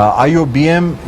IOBM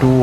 2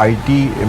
IT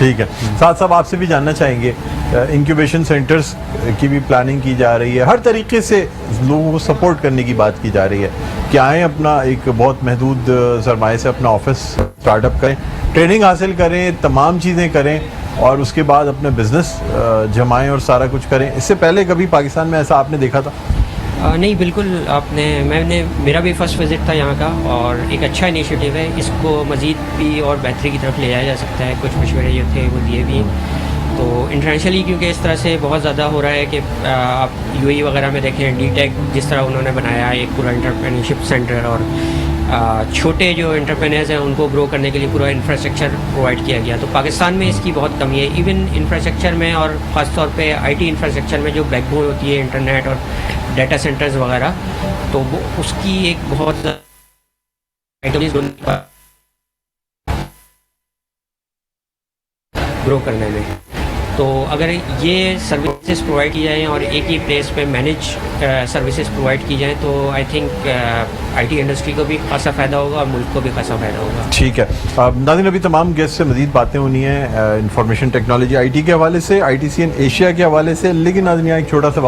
ٹھیک ہے. ساتھ صاحب آپ سے بھی جاننا چاہیں گے, انکیوبیشن سینٹرز کی بھی پلاننگ کی جا رہی ہے, ہر طریقے سے لوگوں کو سپورٹ کرنے کی بات کی جا رہی ہے کہ آئیں اپنا ایک بہت محدود سرمایہ سے اپنا آفس اسٹارٹ اپ کریں, ٹریننگ حاصل کریں, تمام چیزیں کریں اور اس کے بعد اپنا بزنس جمائیں اور سارا کچھ کریں. اس سے پہلے کبھی پاکستان میں ایسا آپ نے دیکھا تھا؟ نہیں بالکل, میرا بھی فرسٹ وزٹ تھا یہاں کا اور ایک اچھا انیشیٹو ہے. اس کو مزید بھی اور بہتری کی طرف لے جایا جا سکتا ہے. کچھ مشورے جو تھے وہ دیے بھی ہیں. تو انٹرنیشنلی کیونکہ اس طرح سے بہت زیادہ ہو رہا ہے کہ آپ یو اے وغیرہ میں دیکھیں ڈی ٹیک جس طرح انہوں نے بنایا ایک پورا انٹرپرینورشپ سینٹر, اور چھوٹے جو انٹرپرینرز ہیں ان کو گرو کرنے کے لیے پورا انفراسٹرکچر پرووائڈ کیا گیا. تو پاکستان میں اس کی بہت کمی ہے, ایون انفراسٹرکچر میں, اور خاص طور پہ آئی ٹی انفراسٹرکچر میں جو بیک بون ہوتی ہے انٹرنیٹ اور ڈیٹا سینٹرز وغیرہ, تو وہ اس کی ایک بہت گرو کرنے میں. تو اگر یہ سروسز پرووائڈ کی جائیں اور ایک ہی پلیس پہ مینیج سروسز پرووائڈ کی جائیں تو I think I T industry کو بھی خاصا فائدہ ہوگا اور ملک کو بھی خاصا فائدہ ہوگا. ٹھیک ہے ناظرین, ابھی تمام گیسٹ سے مزید باتیں ہونی ہیں انفارمیشن ٹیکنالوجی آئی ٹی کے حوالے سے, I T C N Asia کے حوالے سے, لیکن ناظرین یہاں ایک چھوٹا سا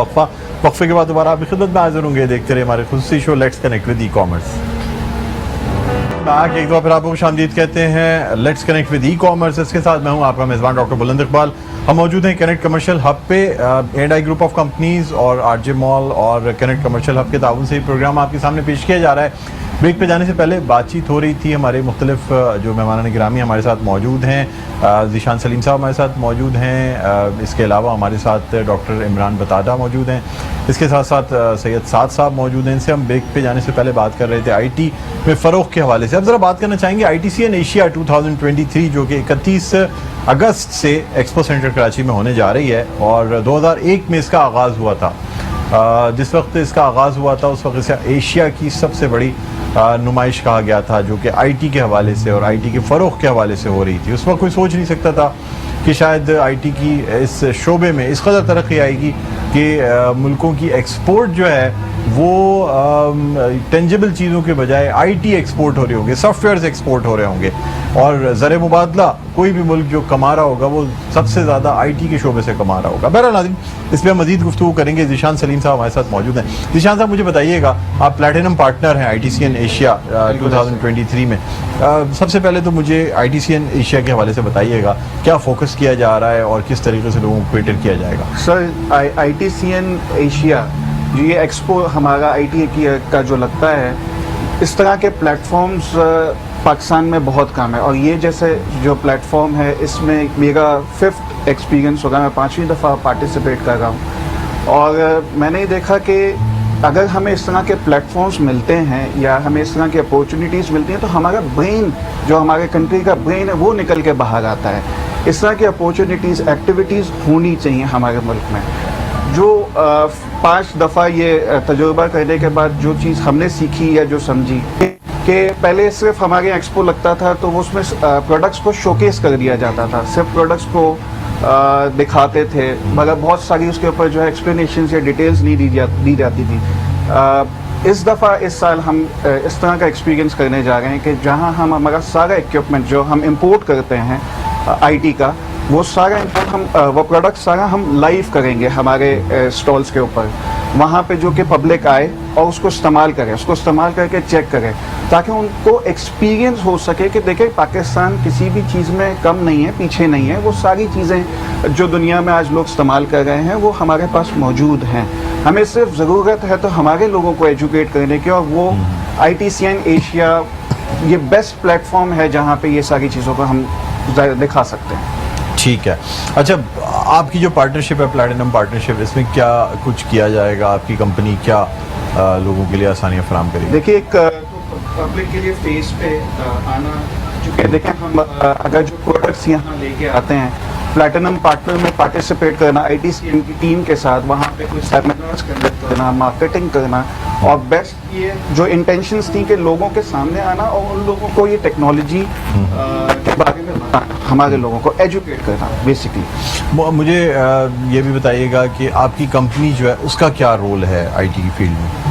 وقفے کے بعد دوبارہ آپ کی خدمت میں حاضر ہوں گے. دیکھتے رہے ہمارے خصوصی show let's connect with e commerce. ایک دفعہ پھر آپ کو خوش آمدید کہتے ہیں let's connect with e commerce. اس کے ساتھ میں ہوں آپ کا میزبان ڈاکٹر بلند اقبال. ہم موجود ہیں کنیکٹ کمرشل ہب پہ. اینڈ گروپ آف کمپنیز اور آر جے مال اور کنیکٹ کمرشل ہب کے تعاون سے یہ پروگرام آپ کے سامنے پیش کیا جا رہا ہے. بریک پہ جانے سے پہلے بات چیت ہو رہی تھی, ہمارے مختلف جو مہمان گرامی ہمارے ساتھ موجود ہیں. ذیشان سلیم صاحب ہمارے ساتھ موجود ہیں, اس کے علاوہ ہمارے ساتھ ڈاکٹر عمران بتادہ موجود ہیں, اس کے ساتھ ساتھ سید سعد صاحب موجود ہیں. ان سے ہم بریک پہ جانے سے پہلے بات کر رہے تھے آئی ٹی میں فروغ کے حوالے سے. اب ذرا بات کرنا چاہیں گے I T C N Asia 2023 جو کہ 31 اگست سے ایکسپو سینٹر کراچی میں ہونے جا رہی ہے, اور 2001 میں اس کا آغاز ہوا تھا. جس وقت اس کا آغاز ہوا تھا اس وقت اسے ایشیا کی سب سے بڑی نمائش کہا گیا تھا, جو کہ آئی ٹی کے حوالے سے اور آئی ٹی کے فروغ کے حوالے سے ہو رہی تھی. اس وقت کوئی سوچ نہیں سکتا تھا کہ شاید آئی ٹی کی اس شعبے میں اس قدر ترقی آئے گی کہ ملکوں کی ایکسپورٹ جو ہے وہ ٹینجیبل چیزوں کے بجائے آئی ٹی ایکسپورٹ ہو رہے ہوں گے, سافٹ ویئرز ایکسپورٹ ہو رہے ہوں گے, اور زر مبادلہ کوئی بھی ملک جو کما رہا ہوگا وہ سب سے زیادہ آئی ٹی کے شعبے سے کما رہا ہوگا. بہرحال ناظرین اس پہ ہم مزید گفتگو کریں گے. ذیشان سلیم صاحب ہمارے ساتھ موجود ہیں. ذیشان صاحب مجھے بتائیے گا, آپ پلیٹینم پارٹنر ہیں I T C N Asia 2023 میں. سب سے پہلے تو مجھے I T C N Asia کے حوالے سے بتائیے گا کیا فوکس کیا جا رہا ہے اور کس طریقے سے لوگوں کو کیٹر کیا جائے گا. Sir I T C N Asia جو یہ ایکسپو ہمارا آئی ٹی کا جو لگتا ہے, اس طرح کے پلیٹ فارمز پاکستان میں بہت کم ہے, اور یہ جیسے جو پلیٹ فارم ہے اس میں میرا 5th ایکسپیرینس ہوگا, میں 5ویں دفعہ پارٹیسپیٹ کر رہا ہوں. اور میں نے دیکھا کہ اگر ہمیں اس طرح کے پلیٹ فارمز ملتے ہیں یا ہمیں اس طرح کی اپورچونیٹیز ملتی ہیں تو ہمارا برین جو ہمارے کنٹری کا برین ہے وہ نکل کے باہر آتا ہے. اس طرح کی اپورچونیٹیز ایکٹیویٹیز ہونی چاہیے ہمارے ملک میں. جو 5 دفعہ یہ تجربہ کرنے کے بعد جو چیز ہم نے سیکھی یا جو سمجھی کہ پہلے صرف ہمارے ایکسپو لگتا تھا تو اس میں پروڈکٹس کو شوکیس کر دیا جاتا تھا, صرف پروڈکٹس کو دکھاتے تھے, مگر بہت ساری اس کے اوپر جو ہے ایکسپلینیشنز یا ڈیٹیلز نہیں دی جاتی تھی. اس دفعہ اس سال ہم اس طرح کا ایکسپیرینس کرنے جا رہے ہیں کہ جہاں ہم ہمارا سارا اکوپمنٹ جو ہم امپورٹ کرتے ہیں آئی ٹی کا, وہ سارا وہ پروڈکٹ سارا ہم لائیو کریں گے ہمارے اسٹالس کے اوپر, وہاں پہ جو کہ پبلک آئے اور اس کو استعمال کرے, اس کو استعمال کر کے چیک کرے, تاکہ ان کو ایکسپیرینس ہو سکے کہ دیکھیں پاکستان کسی بھی چیز میں کم نہیں ہے, پیچھے نہیں ہے. وہ ساری چیزیں جو دنیا میں آج لوگ استعمال کر رہے ہیں وہ ہمارے پاس موجود ہیں. ہمیں صرف ضرورت ہے تو ہمارے لوگوں کو ایجوکیٹ کرنے کی, اور وہ I T C N Asia یہ بیسٹ پلیٹ فارم ہے جہاں پہ یہ ساری چیزوں کو ہم دکھا سکتے ہیں. ٹھیک ہے. اچھا, آپ کی جو پارٹنرشپ ہے پلیٹینم پارٹنرشپ, اس میں کیا کچھ کیا جائے گا؟ آپ کی کمپنی کیا لوگوں کے لیے آسانیاں فراہم کرے گی؟ دیکھیے ایک پبلک کے لیے فیس پہ آنا, چونکہ دیکھیں ہم اگر جو پروڈکٹس یہاں لے کے آتے ہیں پلیٹینم پارٹنر میں پارٹیسپیٹ کرنا آئی ٹی سی این کی ٹیم کے ساتھ, وہاں پہ کچھ سیمینارز کنڈکٹ کرنا, مارکیٹنگ کرنا, اور بیسٹ یہ جو انٹینشنس تھیں کہ لوگوں کے سامنے آنا اور ان لوگوں کو یہ ٹیکنالوجی کے بارے میں بتانا, ہمارے لوگوں کو ایجوکیٹ کرنا بیسکلی. مجھے یہ بھی بتائیے گا کہ آپ کی کمپنی جو ہے اس کا کیا رول ہے آئی ٹی کی فیلڈ میں؟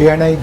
ANI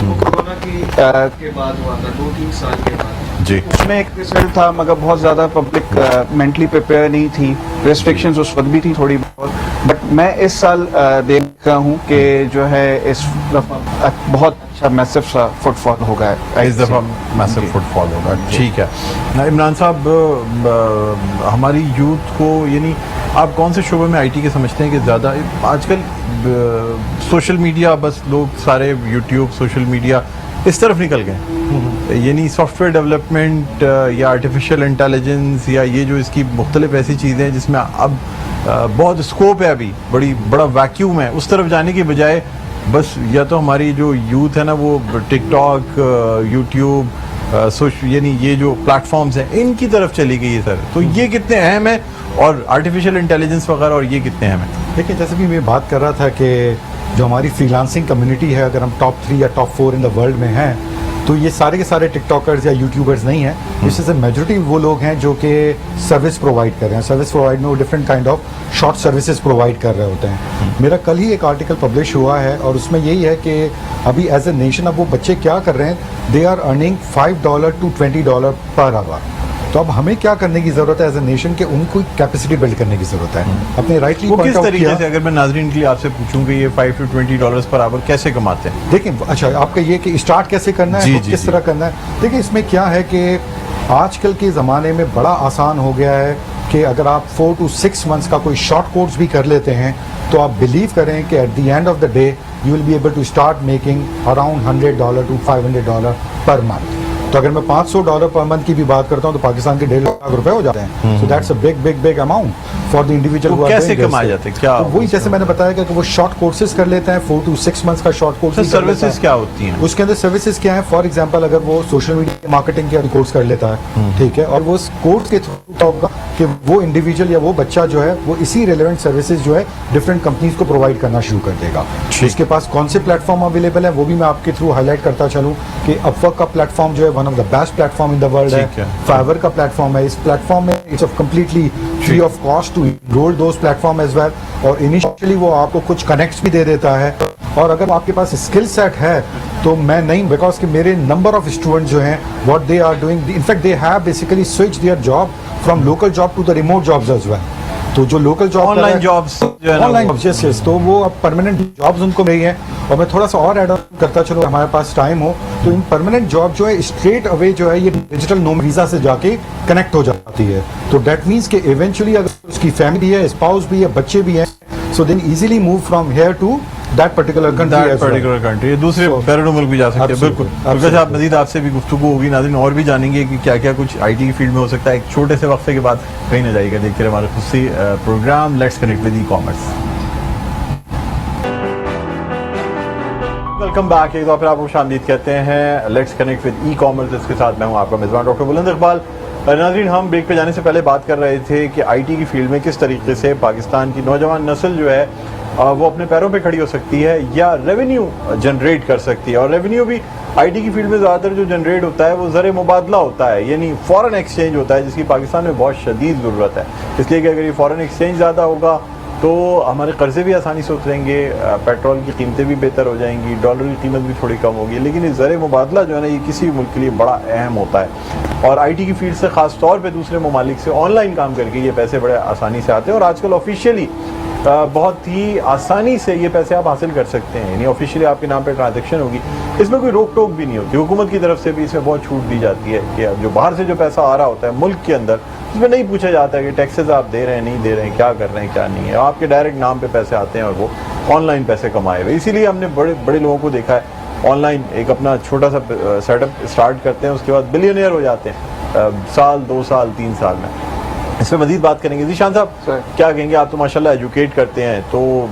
کورونا کے بعد ہوا تھا 2-3 سال کے بعد. جی اس میں ایک رزلٹ تھا مگر بہت زیادہ پبلک مینٹلی پریپیئر نہیں تھی, ریسٹرکشنز اس وقت بھی تھی تھوڑی بہت. بٹ میں اس سال دیکھ رہا ہوں کہ جو ہے اس دفعہ بہت اچھا میسو سا فٹ فال ہوگا, اس دفعہ میسو فٹ فال ہوگا. ٹھیک ہے عمران صاحب, ہماری یوتھ کو یعنی آپ کون سے شعبے میں آئی ٹی کے سمجھتے ہیں کہ زیادہ آج کل سوشل میڈیا, بس لوگ سارے یوٹیوب سوشل میڈیا اس طرف نکل گئے, یعنی سافٹ ویئر ڈیولپمنٹ یا آرٹیفیشیل انٹیلیجنس یا یہ جو اس کی مختلف ایسی چیزیں ہیں جس میں اب بہت اسکوپ ہے, ابھی بڑا ویکیوم ہے, اس طرف جانے کی بجائے بس یا تو ہماری جو یوتھ ہے نا وہ ٹک ٹاک, یوٹیوب, یعنی یہ جو پلیٹ فارمز ہیں ان کی طرف چلی گئی ہے سر. تو یہ کتنے اہم ہیں اور آرٹیفیشیل انٹیلیجنس وغیرہ, اور یہ کتنے اہم ہیں؟ دیکھیں جیسے کہ میں بات کر رہا تھا کہ جو ہماری فری لانسنگ کمیونٹی ہے, اگر ہم ٹاپ 3 یا ٹاپ 4 ان دا ورلڈ میں ہیں, تو یہ سارے کے سارے ٹک ٹاکرز یا یوٹیوبرز نہیں ہیں. اس سے میجورٹی وہ لوگ ہیں جو کہ سروس پرووائڈ کر رہے ہیں. سروس پرووائڈ میں وہ different kind of short services provide کر رہے ہوتے ہیں. میرا کل ہی ایک آرٹیکل پبلش ہوا ہے اور اس میں یہی ہے کہ ابھی ایز اے نیشن اب وہ بچے کیا کر رہے ہیں, دے آر ارننگ $5 to $20 پر آور. تو اب ہمیں کیا کرنے کی ضرورت ہے ایز اے نیشن کہ ان کو کیپیسٹی بلڈ کرنے کی ضرورت ہے. اپنے رائٹلی وہ کس طریقے سے, اگر میں ناظرین کے لیے آپ سے پوچھوں کہ یہ $5 to $20 پر آور کیسے کماتے ہیں؟ دیکھیں اچھا آپ کا یہ کہ اسٹارٹ کیسے کرنا ہے, کس طرح کرنا ہے. دیکھیں اس میں کیا ہے کہ آج کل کے زمانے میں بڑا آسان ہو گیا ہے کہ اگر آپ 4 to 6 months کا کوئی شارٹ کورس بھی کر لیتے ہیں تو آپ بلیو کریں کہ at the end of the day you will be able to start making around $100 to $500 per month. تو اگر میں $500 پر منتھ کی بھی بات کرتا ہوں تو پاکستان کے 1.5 لاکھ روپے ہو جاتے ہیں. So that's a big amount for the individual. کیسے کمائے جاتے ہیں؟ کیا وہی جیسے میں نے بتایا کہ وہ شارٹ کورسز کر لیتے ہیں, 4 to 6 months کا شارٹ کورس. سروسز کیا ہوتی ہیں اس کے اندر؟ سروسز کیا ہیں, فار ایگزامپل اگر وہ سوشل میڈیا مارکیٹنگ کے کورس کر لیتا ہے, ٹھیک ہے, اور وہ اس کورس کے تھرو ہوگا کہ وہ انڈیویجول یا وہ بچہ جو ہے وہ اسی ریلیونٹ سروسز جو ہے ڈفرینٹ کمپنیز کو پرووائڈ کرنا شروع کر دے گا. اس کے پاس کون سے پلیٹ فارم اویلیبل ہیں وہ بھی میں آپ کے تھرو ہائی لائٹ کرتا چلوں کہ اپ ورک کا پلیٹ فارم جو ہے one of the best platform in the world ہے. فائور کا پلیٹ فارم ہے, اس پلیٹ فارم میں it's completely free of cost to enrol those platform as well, اور انیشیلی وہ آپ کو کچھ کنیکٹس بھی دے دیتا ہے. اور اگر آپ کے پاس اسکل سیٹ ہے تو میں نہیں, بیکاز کہ میرے نمبر آف اسٹوڈنٹ جو ہیں what they are doing, in fact they have basically switch their job from local job to the remote jobs as well. تو جو local job online jobs, online jobs, تو وہ اب permanent jobs ان کو ملی ہیں. اور میں تھوڑا سا اور ایڈ آن کرتا چلو ہمارے پاس ٹائم ہو, تو ان پرماننٹ جاب جو ہے اسٹریٹ اوے جو ہے یہ ڈیجیٹل نوم ویزا سے جا کے کنیکٹ ہو جاتی ہے. تو دیٹ مینس کہ ایونچولی اگر اس کی فیملی ہے, اسپاؤس بھی ہے, بچے بھی ہیں, so then easily move from here to that particular country, دوسرے بیرون ملک بھی جا سکتے ہیں. بالکل. پروفیسر صاحب مزید آپ سے بھی گفتگو ہوگی, ناظرین اور بھی جانیں گے کہ کیا کیا کچھ آئی ٹی کی فیلڈ میں ہو سکتا ہے. ایک چھوٹے سے وقفے کے بعد کہیں نہ جائے گا, دیکھتے رہے ہمارا خصوصی programme let's connect with e commerce. Welcome back, ایک دفعہ پھر آپ کو خوش آمدید کہتے ہیں let's connect with e commerce. اس کے ساتھ میں ہوں آپ کا میزبان ڈاکٹر بلند اقبال. ناظرین ہم بریک پہ جانے سے پہلے بات کر رہے تھے کہ آئی ٹی کی فیلڈ میں کس طریقے سے پاکستان کی نوجوان نسل جو ہے وہ اپنے پیروں پہ کھڑی ہو سکتی ہے یا ریونیو جنریٹ کر سکتی ہے. اور ریونیو بھی آئی ٹی کی فیلڈ میں زیادہ تر جو جنریٹ ہوتا ہے وہ زر مبادلہ ہوتا ہے, یعنی فورن ایکسچینج ہوتا ہے, جس کی پاکستان میں بہت شدید ضرورت ہے. اس لیے کہ اگر یہ فورن ایکسچینج زیادہ ہوگا تو ہمارے قرضے بھی آسانی سے اتریں گے, پیٹرول کی قیمتیں بھی بہتر ہو جائیں گی, ڈالر کی قیمت بھی تھوڑی کم ہوگی. لیکن یہ زر مبادلہ جو ہے نا یہ کسی بھی ملک کے لیے بڑا اہم ہوتا ہے. اور آئی ٹی کی فیلڈ سے خاص طور پہ دوسرے ممالک سے آن لائن کام کر کے یہ پیسے بڑے آسانی سے آتے ہیں. اور آج کل آفیشیلی بہت ہی آسانی سے یہ پیسے آپ حاصل کر سکتے ہیں, یعنی آفیشیلی آپ کے نام پہ ٹرانزیکشن ہوگی, اس میں کوئی روک ٹوک بھی نہیں ہوتی. حکومت کی طرف سے بھی اس میں بہت چھوٹ دی جاتی ہے کہ جو باہر سے جو پیسہ آ رہا ہوتا ہے ملک کے اندر, اس میں نہیں پوچھا جاتا ہے کہ ٹیکسز آپ دے رہے ہیں نہیں دے رہے ہیں, کیا کر رہے ہیں کیا نہیں ہے. آپ کے ڈائریکٹ نام پہ پیسے آتے ہیں اور وہ آن لائن پیسے کمائے ہوئے. اسی لیے ہم نے بڑے لوگوں کو دیکھا ہے آن لائن ایک اپنا چھوٹا سا سیٹ اپ اسٹارٹ کرتے ہیں, اس کے بعد بلینئر ہو جاتے ہیں سال 2 سال 3 سال میں. اس پہ مزید بات کریں گے. ذیشان صاحب کیا کہیں گے, آپ تو ماشاءاللہ ایجوکیٹ کرتے ہیں, تو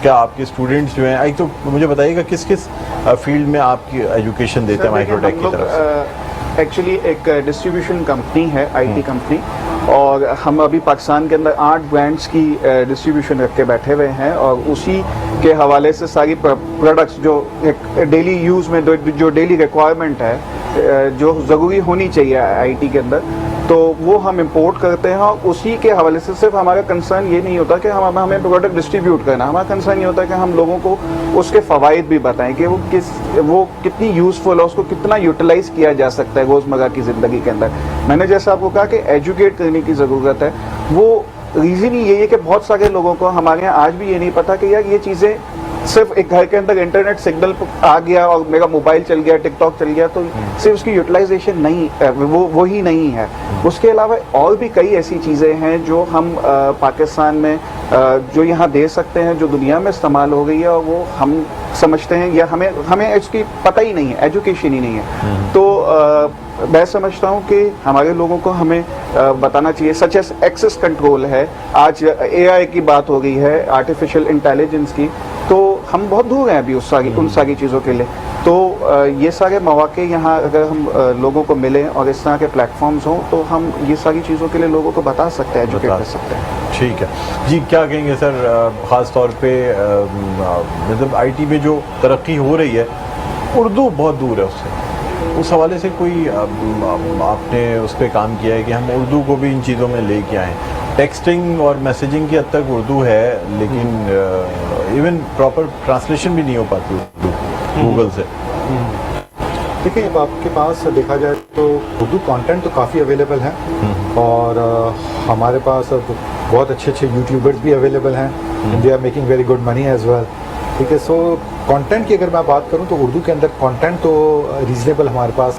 کیا آپ کے اسٹوڈنٹس جو ہیں, ایک تو مجھے بتائیے گا کس فیلڈ میں آپ کی ایجوکیشن دیتے ہیں مائکرو ٹیک کی طرف سے؟ ایکچولی ایک ڈسٹریبیوشن کمپنی ہے, آئی ٹی کمپنی, اور ہم ابھی پاکستان کے اندر 8 برانڈس کی ڈسٹریبیوشن رکھ کے بیٹھے ہوئے ہیں, اور اسی کے حوالے سے ساری پروڈکٹس جو ڈیلی یوز میں جو ڈیلی ریکوائرمنٹ ہے جو ضروری ہونی چاہیے آئی ٹی کے اندر, تو وہ ہم امپورٹ کرتے ہیں اور اسی کے حوالے سے صرف ہمارا کنسرن یہ نہیں ہوتا کہ ہمیں پروڈکٹ ڈسٹریبیوٹ کرنا, ہمارا کنسرن یہ ہوتا ہے کہ ہم لوگوں کو اس کے فوائد بھی بتائیں کہ وہ کتنی یوزفل ہے, اس کو کتنا یوٹیلائز کیا جا سکتا ہے روزمرہ کی زندگی کے اندر. میں نے جیسا آپ کو کہا کہ ایجوکیٹ کرنے کی ضرورت ہے. وہ ریزن ہی یہی ہے کہ بہت سارے لوگوں کو ہمارے یہاں آج بھی یہ نہیں پتا کہ یار یہ چیزیں صرف ایک گھر کے اندر انٹرنیٹ سگنل آ گیا اور میرا موبائل چل گیا, ٹک ٹاک چل گیا تو صرف اس کی یوٹیلائزیشن نہیں, وہی نہیں ہے. اس کے علاوہ اور بھی کئی ایسی چیزیں ہیں جو ہم پاکستان میں جو یہاں دے سکتے ہیں, جو دنیا میں استعمال ہو گئی ہے اور وہ ہم سمجھتے ہیں یا ہمیں اس کی پتہ ہی نہیں ہے, ایجوکیشن ہی نہیں ہے. تو میں سمجھتا ہوں کہ ہمارے لوگوں کو ہمیں بتانا چاہیے, سچ ایز ایکسیس کنٹرول ہے, آج اے آئی کی بات ہو گئی ہے, آرٹیفیشل انٹیلیجنس کی, تو ہم بہت دور ہیں ابھی ان ساری چیزوں کے لیے. تو یہ سارے مواقع یہاں اگر ہم لوگوں کو ملیں اور اس طرح کے پلیٹ فارمز ہوں تو ہم یہ ساری چیزوں کے لیے لوگوں کو بتا سکتے ہیں, ایجوکیٹ کر سکتے ہیں. ٹھیک ہے جی, کیا کہیں گے سر, خاص طور پہ مطلب آئی ٹی میں جو ترقی ہو رہی ہے, اردو بہت دور ہے اس سے, اس حوالے سے کوئی آپ نے اس پہ کام کیا ہے کہ ہم اردو کو بھی ان چیزوں میں لے کے آئیں؟ ٹیکسٹنگ اور میسیجنگ کی حد تک اردو ہے, لیکن ایون پراپر ٹرانسلیشن بھی نہیں ہو پاتی اردو گوگل سے. دیکھیں اب آپ کے پاس دیکھا جائے تو اردو کانٹینٹ تو کافی اویلیبل ہے, اور ہمارے پاس اب بہت اچھے یوٹیوبرز بھی اویلیبل ہیں, they are making very good money as well. ٹھیک ہے, سو کانٹینٹ کی اگر میں بات کروں تو اردو کے اندر کانٹینٹ تو ریزنیبل ہمارے پاس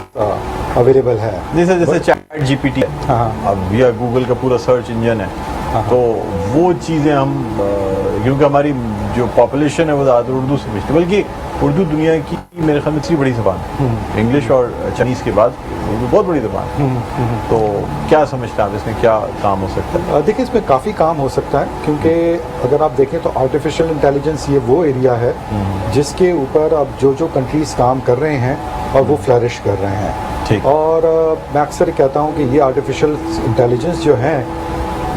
اویلیبل ہے. جیسے چیٹ جی پی ٹی ہے, اب یا گوگل کا پورا سرچ انجن ہے, تو وہ چیزیں ہم کیونکہ ہماری جو پاپولیشن ہے وہ زیادہ اردو سے بچتی ہے, بلکہ اردو دنیا کی میرے خیال میں تیسری بڑی زبان ہے, انگلش اور چائنیز کے بعد اردو بہت بڑی زبان ہے. تو کیا سمجھتے ہیں آپ اس میں کیا کام ہو سکتا ہے؟ دیکھیں اس میں کافی کام ہو سکتا ہے, کیونکہ اگر آپ دیکھیں تو آرٹیفیشل انٹیلیجنس یہ وہ ایریا ہے جس کے اوپر اب جو کنٹریز کام کر رہے ہیں اور وہ فلرش کر رہے ہیں. اور میں اکثر کہتا ہوں کہ یہ آرٹیفیشل انٹیلیجنس جو ہیں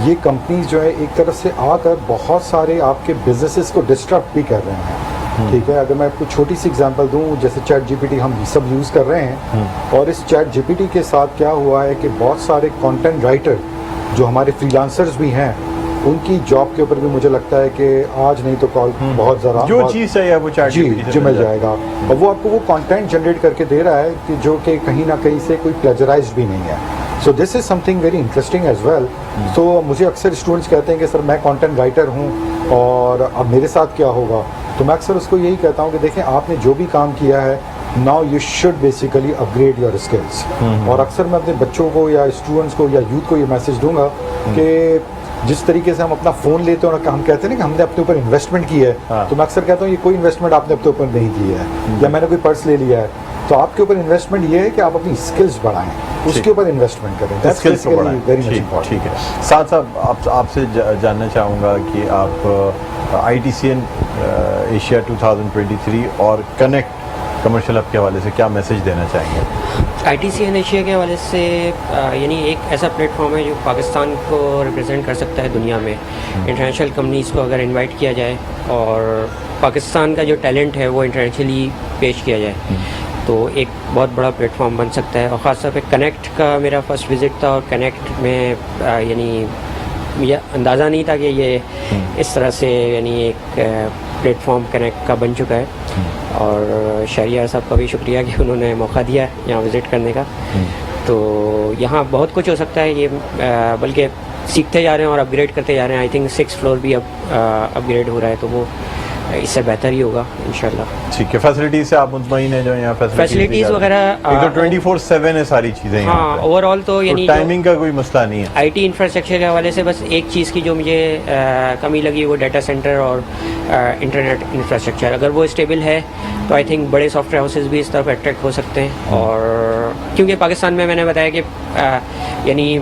یہ کمپنیز جو ہے ایک طرف سے آ کر بہت سارے آپ کے بزنسز کو ڈسٹرب بھی کر رہے ہیں. ٹھیک ہے, اگر میں کوئی چھوٹی سی اگزامپل دوں, جیسے چیٹ جی پی ٹی ہم سب یوز کر رہے ہیں, اور اس چیٹ جی پی ٹی کے ساتھ کیا ہوا ہے کہ بہت سارے کانٹینٹ رائٹر جو ہمارے فری لانسرز بھی ہیں, ان کی جاب کے اوپر بھی مجھے لگتا ہے کہ آج نہیں تو کال بہت زیادہ جو چیز چاہیے وہ چیٹ جی پی ٹی سے مل جائے گا, اور وہ آپ کو وہ کانٹینٹ جنریٹ کر کے دے رہا ہے کہ جو کہ کہیں نہ کہیں سے کوئی پلیجرائزڈ بھی نہیں ہے. So this is something very interesting as well. تو مجھے اکثر اسٹوڈنٹس کہتے ہیں کہ سر میں کانٹینٹ رائٹر ہوں اور اب میرے ساتھ کیا ہوگا, تو میں اکثر اس کو یہی کہتا ہوں کہ دیکھیں آپ نے جو بھی کام کیا ہے, now you should basically upgrade your skills. اور اکثر میں اپنے بچوں کو یا اسٹوڈنٹس کو یا یوتھ کو یہ میسج دوں گا کہ جس طریقے سے ہم اپنا فون لیتے ہیں اور ہم کہتے ہیں نا کہ ہم نے اپنے اوپر انویسٹمنٹ کی ہے, تو میں اکثر کہتا ہوں یہ کوئی انویسٹمنٹ آپ نے اپنے اوپر نہیں کی ہے, یا میں نے کوئی پرس لے لیا ہے, تو آپ کے اوپر انویسٹمنٹ یہ ہے کہ آپ اپنی اسکلس بڑھائیں, اس کے اوپر انویسٹمنٹ کریں. اسکلس کو بڑھائیں. ٹھیک ہے, ساتھ ساتھ آپ سے جاننا چاہوں گا کہ آپ I T C N Asia 2023 اور کنیکٹ کمرشل ہب کے حوالے سے کیا میسج دینا چاہیں گے؟ I T C N Asia کے حوالے سے یعنی ایک ایسا پلیٹ فارم ہے جو پاکستان کو ریپرزینٹ کر سکتا ہے دنیا میں. انٹرنیشنل کمپنیز کو اگر انوائٹ کیا جائے اور پاکستان کا جو ٹیلنٹ ہے وہ انٹرنیشنلی پیش کیا جائے تو ایک بہت بڑا پلیٹ فارم بن سکتا ہے. اور خاص طور پہ کنیکٹ کا میرا فرسٹ وزٹ تھا, اور کنیکٹ میں یعنی مجھے اندازہ نہیں تھا کہ یہ اس طرح سے یعنی ایک پلیٹ فارم کنیکٹ کا بن چکا ہے. اور شہریار صاحب کا بھی شکریہ کہ انہوں نے موقع دیا یہاں وزٹ کرنے کا. تو یہاں بہت کچھ ہو سکتا ہے, یہ بلکہ سیکھتے جا رہے ہیں اور اپ گریڈ کرتے جا رہے ہیں. آئی تھنک 6th فلور بھی اب اپ گریڈ ہو رہا ہے, تو وہ اس سے بہتر ہی ہوگا انشاءاللہ. ٹھیک ہے, فیسلٹیز سے آپ مطمئن ہیں جو یہاں فیسلٹیز وغیرہ 24/7 ہے ساری چیزیں یہاں. ہاں, اوور آل تو یعنی ٹائمنگ کا کوئی مسئلہ نہیں ہے. آئی ٹی انفراسٹرکچر کے حوالے سے بس ایک چیز کی جو مجھے کمی لگی وہ ڈیٹا سینٹر اور انٹرنیٹ انفراسٹرکچر. اگر وہ اسٹیبل ہے تو آئی تھنک بڑے سافٹ ویئر ہاؤسز بھی اس طرف اٹریکٹ ہو سکتے ہیں. اور کیونکہ پاکستان میں نے بتایا کہ یعنی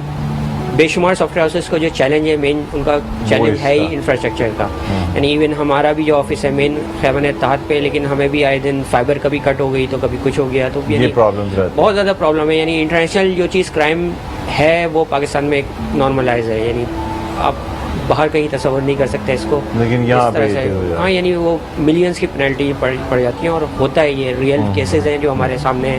بے شمار سافٹ ویئر ہاؤسز کو جو چیلنج ہے مین ان کا چیلنج ہے ہی انفراسٹرکچر کا. یعنی ایون ہمارا بھی جو آفس ہے مین خیبر اتحاد پہ, لیکن ہمیں بھی آئے دن فائبر کبھی کٹ ہو گئی تو کبھی کچھ ہو گیا, تو بہت زیادہ پرابلم ہے. یعنی انٹرنیشنل جو چیز کرائم ہے وہ پاکستان میں ایک نارملائز ہے, یعنی آپ باہر کہیں تصور نہیں کر سکتے اس کو, لیکن یہاں پہ ہاں یعنی وہ ملینز کی پینلٹی پڑ جاتی ہیں. اور ہوتا ہے, یہ ریئل کیسز ہیں جو ہمارے سامنے ہیں